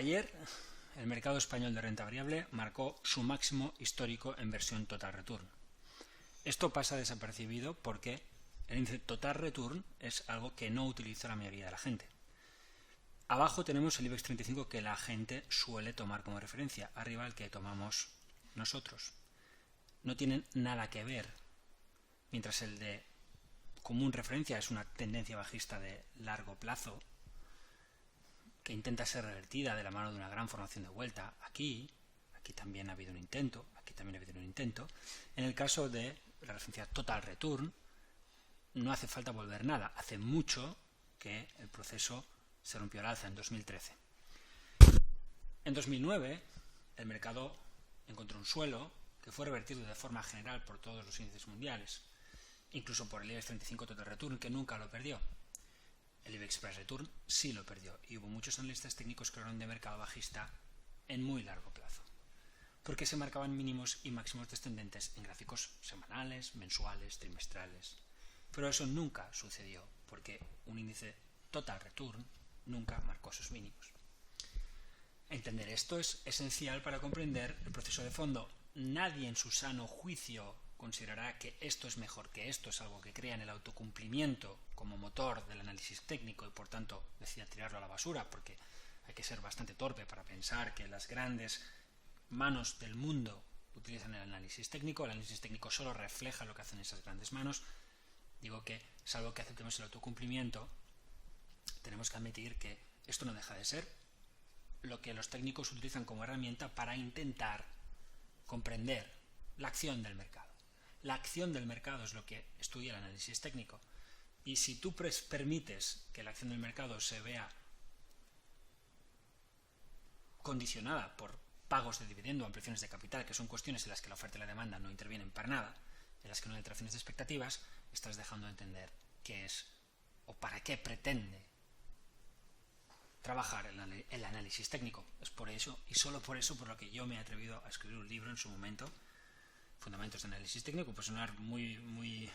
Ayer, el mercado español de renta variable marcó su máximo histórico en versión Total Return. Esto pasa desapercibido porque el índice Total Return es algo que no utiliza la mayoría de la gente. Abajo tenemos el IBEX 35 que la gente suele tomar como referencia, arriba el que tomamos nosotros. No tienen nada que ver, mientras el de común referencia es una tendencia bajista de largo plazo que intenta ser revertida de la mano de una gran formación de vuelta. Aquí también ha habido un intento, En el caso de la referencia Total Return no hace falta volver nada, hace mucho que el proceso se rompió al alza en 2013. En 2009 el mercado encontró un suelo que fue revertido de forma general por todos los índices mundiales, incluso por el IBEX 35 Total Return, que nunca lo perdió. El IBEX Price Return sí lo perdió y hubo muchos analistas técnicos que hablaron de mercado bajista en muy largo plazo, porque se marcaban mínimos y máximos descendentes en gráficos semanales, mensuales, trimestrales. Pero eso nunca sucedió, porque un índice Total Return nunca marcó sus mínimos. Entender esto es esencial para comprender el proceso de fondo. Nadie en su sano juicio considerará que esto es mejor que esto, es algo que crea en el autocumplimiento como motor del análisis técnico y por tanto decida tirarlo a la basura, porque hay que ser bastante torpe para pensar que las grandes manos del mundo utilizan el análisis técnico. El análisis técnico solo refleja lo que hacen esas grandes manos. Digo que, salvo que aceptemos el autocumplimiento, tenemos que admitir que esto no deja de ser lo que los técnicos utilizan como herramienta para intentar comprender la acción del mercado. La acción del mercado es lo que estudia el análisis técnico. Y si tú permites que la acción del mercado se vea condicionada por pagos de dividendo o ampliaciones de capital, que son cuestiones en las que la oferta y la demanda no intervienen para nada, en las que no hay alteraciones de expectativas, estás dejando de entender qué es o para qué pretende trabajar el análisis técnico. Es por eso, y solo por eso, por lo que yo me he atrevido a escribir un libro en su momento, Fundamentos de Análisis Técnico. Puede sonar muy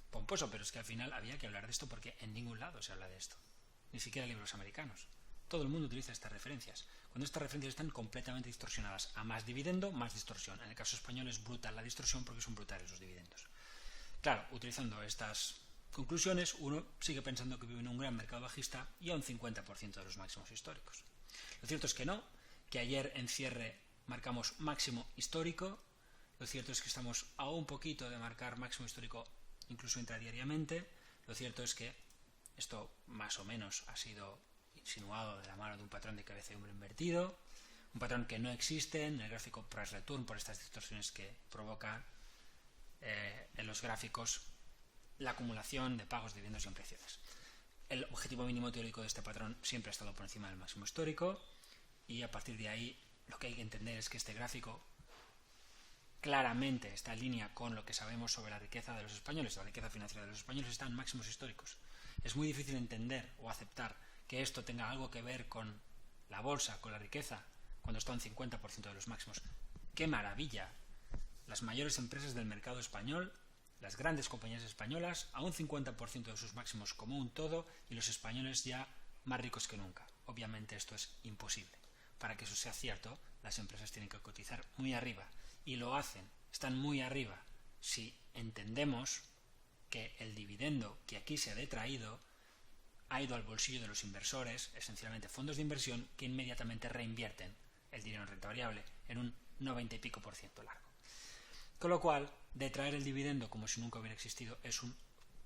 pomposo, pero es que al final había que hablar de esto porque en ningún lado se habla de esto, ni siquiera libros americanos. Todo el mundo utiliza estas referencias. Cuando estas referencias están completamente distorsionadas, a más dividendo, más distorsión. En el caso español es brutal la distorsión porque son brutales los dividendos. Claro, utilizando estas conclusiones, uno sigue pensando que vive en un gran mercado bajista y a un 50% de los máximos históricos. Lo cierto es que no, que ayer en cierre marcamos máximo histórico. Lo cierto es que estamos a un poquito de marcar máximo histórico incluso intradiariamente. Lo cierto es que esto más o menos ha sido insinuado de la mano de un patrón de cabeza de hombre invertido, un patrón que no existe en el gráfico Price Return por estas distorsiones que provoca en los gráficos la acumulación de pagos, dividendos y ampliaciones. El objetivo mínimo teórico de este patrón siempre ha estado por encima del máximo histórico y a partir de ahí lo que hay que entender es que este gráfico claramente está en línea con lo que sabemos sobre la riqueza de los españoles. La riqueza financiera de los españoles está en máximos históricos. Es muy difícil entender o aceptar que esto tenga algo que ver con la bolsa, con la riqueza, cuando está en 50% de los máximos. ¡Qué maravilla! Las mayores empresas del mercado español, las grandes compañías españolas, a un 50% de sus máximos como un todo, y los españoles ya más ricos que nunca. Obviamente esto es imposible. Para que eso sea cierto, las empresas tienen que cotizar muy arriba, y lo hacen, están muy arriba, si entendemos que el dividendo que aquí se ha detraído ha ido al bolsillo de los inversores, esencialmente fondos de inversión, que inmediatamente reinvierten el dinero en renta variable en un 90 y pico % largo. Con lo cual, detraer el dividendo como si nunca hubiera existido es un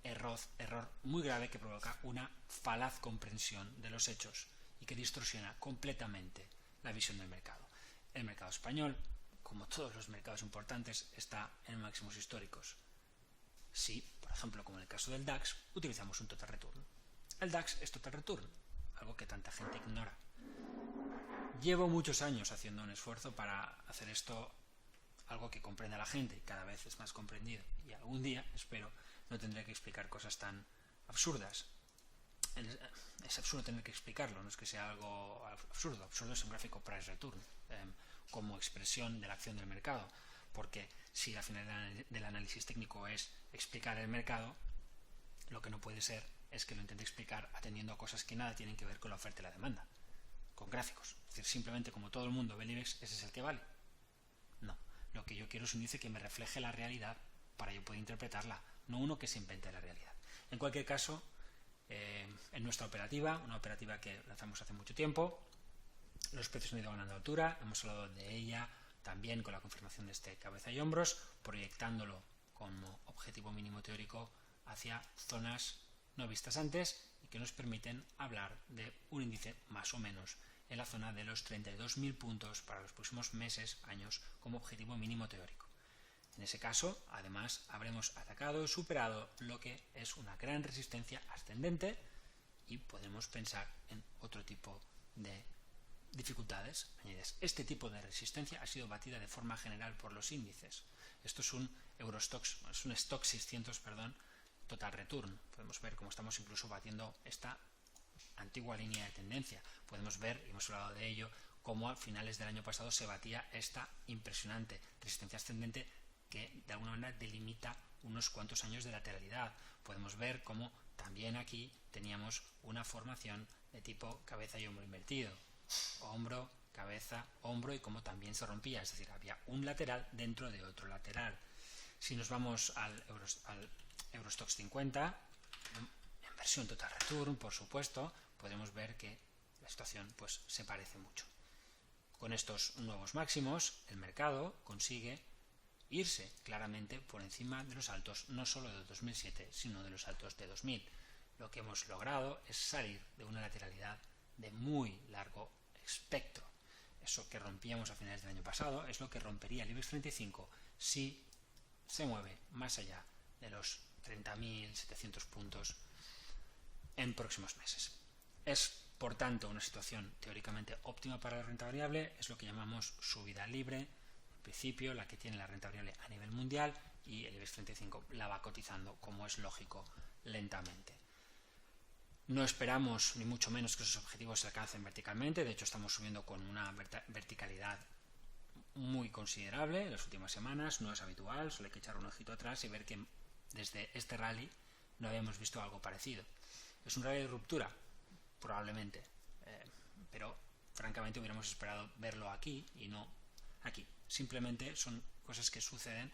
error muy grave que provoca una falaz comprensión de los hechos y que distorsiona completamente la visión del mercado. El mercado español, como todos los mercados importantes, está en máximos históricos. Si, por ejemplo, como en el caso del DAX, utilizamos un Total Return. El DAX es Total Return, algo que tanta gente ignora. Llevo muchos años haciendo un esfuerzo para hacer esto algo que comprenda la gente y cada vez es más comprendido. Y algún día, espero, no tendré que explicar cosas tan absurdas. Es absurdo tener que explicarlo, no es que sea algo absurdo. Absurdo es un gráfico Price Return como expresión de la acción del mercado, porque si la finalidad del análisis técnico es explicar el mercado, lo que no puede ser es que lo intente explicar atendiendo a cosas que nada tienen que ver con la oferta y la demanda, con gráficos. Es decir, simplemente como todo el mundo ve el IBEX, ese es el que vale. No, lo que yo quiero es un índice que me refleje la realidad para yo poder interpretarla, no uno que se invente la realidad. En cualquier caso, en nuestra operativa, una operativa que lanzamos hace mucho tiempo, los precios han ido ganando altura, hemos hablado de ella también con la confirmación de este cabeza y hombros, proyectándolo como objetivo mínimo teórico hacia zonas no vistas antes y que nos permiten hablar de un índice más o menos en la zona de los 32.000 puntos para los próximos meses, años, como objetivo mínimo teórico. En ese caso, además, habremos atacado y superado lo que es una gran resistencia ascendente y podemos pensar en otro tipo de dificultades añadidas. Este tipo de resistencia ha sido batida de forma general por los índices. Esto es un Stoxx 600, Total Return. Podemos ver cómo estamos incluso batiendo esta antigua línea de tendencia. Podemos ver, y hemos hablado de ello, cómo a finales del año pasado se batía esta impresionante resistencia ascendente que de alguna manera delimita unos cuantos años de lateralidad. Podemos ver cómo también aquí teníamos una formación de tipo cabeza y hombro invertido. Hombro, cabeza, hombro, y cómo también se rompía, es decir, había un lateral dentro de otro lateral. Si nos vamos al Eurostoxx 50, en versión Total Return, por supuesto, podemos ver que la situación pues se parece mucho. Con estos nuevos máximos, el mercado consigue irse claramente por encima de los altos, no solo de 2007, sino de los altos de 2000. Lo que hemos logrado es salir de una lateralidad de muy largo espectro. Eso que rompíamos a finales del año pasado es lo que rompería el IBEX 35 si se mueve más allá de los 30.700 puntos en próximos meses. Es, por tanto, una situación teóricamente óptima para la renta variable, es lo que llamamos subida libre, en principio la que tiene la renta variable a nivel mundial, y el IBEX 35 la va cotizando, como es lógico, lentamente. No esperamos ni mucho menos que esos objetivos se alcancen verticalmente, de hecho estamos subiendo con una verticalidad muy considerable en las últimas semanas, no es habitual, solo hay que echar un ojito atrás y ver que desde este rally no habíamos visto algo parecido. ¿Es un rally de ruptura? Probablemente, pero francamente hubiéramos esperado verlo aquí y no aquí. Simplemente son cosas que suceden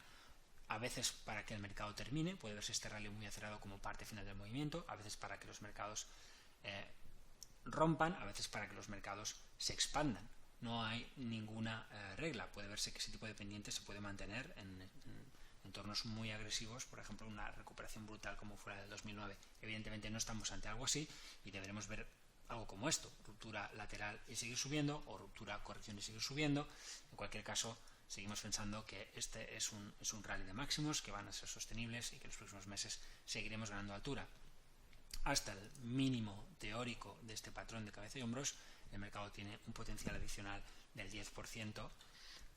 a veces para que el mercado termine, puede verse este rally muy acelerado como parte final del movimiento, a veces para que los mercados rompan, a veces para que los mercados se expandan. No hay ninguna regla, puede verse que ese tipo de pendiente se puede mantener en entornos muy agresivos, por ejemplo una recuperación brutal como fue la del 2009. Evidentemente no estamos ante algo así y deberemos ver algo como esto, ruptura lateral y seguir subiendo, o ruptura, corrección y seguir subiendo. En cualquier caso, seguimos pensando que este es un rally de máximos que van a ser sostenibles y que en los próximos meses seguiremos ganando altura. Hasta el mínimo teórico de este patrón de cabeza y hombros, el mercado tiene un potencial adicional del 10%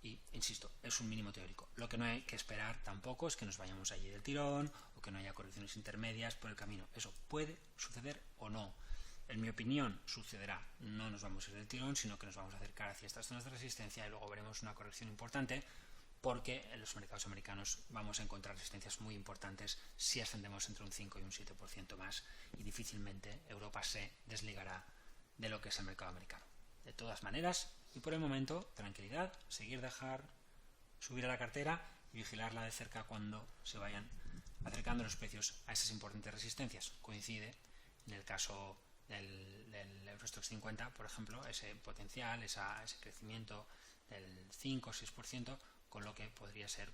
y, insisto, es un mínimo teórico. Lo que no hay que esperar tampoco es que nos vayamos allí del tirón o que no haya correcciones intermedias por el camino. Eso puede suceder o no. En mi opinión, sucederá. No nos vamos a ir del tirón, sino que nos vamos a acercar hacia estas zonas de resistencia y luego veremos una corrección importante, porque en los mercados americanos vamos a encontrar resistencias muy importantes si ascendemos entre un 5 y un 7% más, y difícilmente Europa se desligará de lo que es el mercado americano. De todas maneras, y por el momento, tranquilidad, subir a la cartera y vigilarla de cerca cuando se vayan acercando los precios a esas importantes resistencias. Coincide en el caso del Eurostoxx 50, por ejemplo, ese potencial, ese crecimiento del 5 o 6%, con lo que podría ser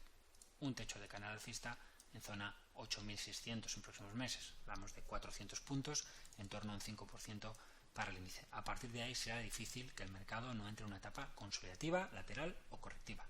un techo de canal alcista en zona 8.600 en próximos meses. Hablamos de 400 puntos, en torno a un 5% para el índice. A partir de ahí será difícil que el mercado no entre en una etapa consolidativa, lateral o correctiva.